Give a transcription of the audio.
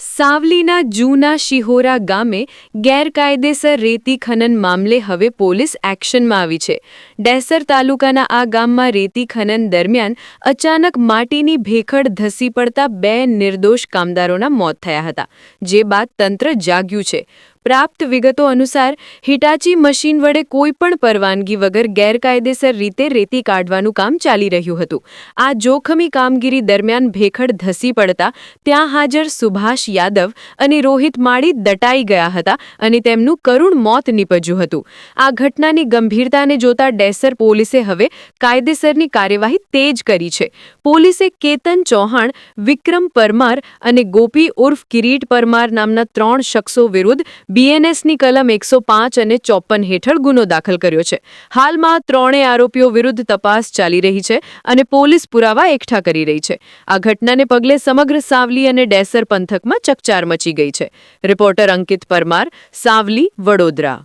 સાવલીના જૂના શિહોરા ગામે ગેરકાયદેસર રેતી ખનન મામલે હવે પોલીસ એક્શનમાં આવી છે। ડેસર તાલુકાના આ ગામમાં રેતી ખનન દરમિયાન અચાનક માટીની ભેખડ ધસી પડતા 2 નિર્દોષ કામદારોના મોત થયા હતા, જે બાદ તંત્ર જાગ્યું છે। પ્રાપ્ત વિગતો અનુસાર હિટાચી મશીન વડે કોઈપણ પરવાનગી વગર ગેરકાયદેસર રીતે રેતી કાઢવાનું કામ ચાલી રહ્યું હતું। આ જોખમી કામગીરી દરમિયાન ભેખડ ધસી પડતા ત્યાં હાજર સુભાષ યાદવ અને રોહિત માળી દટાઈ ગયા હતા અને તેમનું કરુણ મોત નીપજ્યું હતું। આ ઘટનાની ગંભીરતાને જોતા ડેસર પોલીસે હવે કાયદેસરની કાર્યવાહી તેજ કરી છે। પોલીસે કેતન ચૌહાણ, વિક્રમ પરમાર અને ગોપી ઉર્ફ કિરીટ પરમાર નામના 3 શખ્સો વિરુદ્ધ બીએનએસની કલમ 105 અને 54 હેઠળ ગુનો દાખલ કર્યો છે। હાલમાં 3 આરોપીઓ વિરુદ્ધ તપાસ ચાલી રહી છે અને પોલીસ પુરાવા એકઠા કરી રહી છે। આ ઘટનાને પગલે સમગ્ર સાવલી અને ડેસર પંથકમાં ચકચાર મચી ગઈ છે। રિપોર્ટર અંકિત પરમાર, સાવલી, વડોદરા।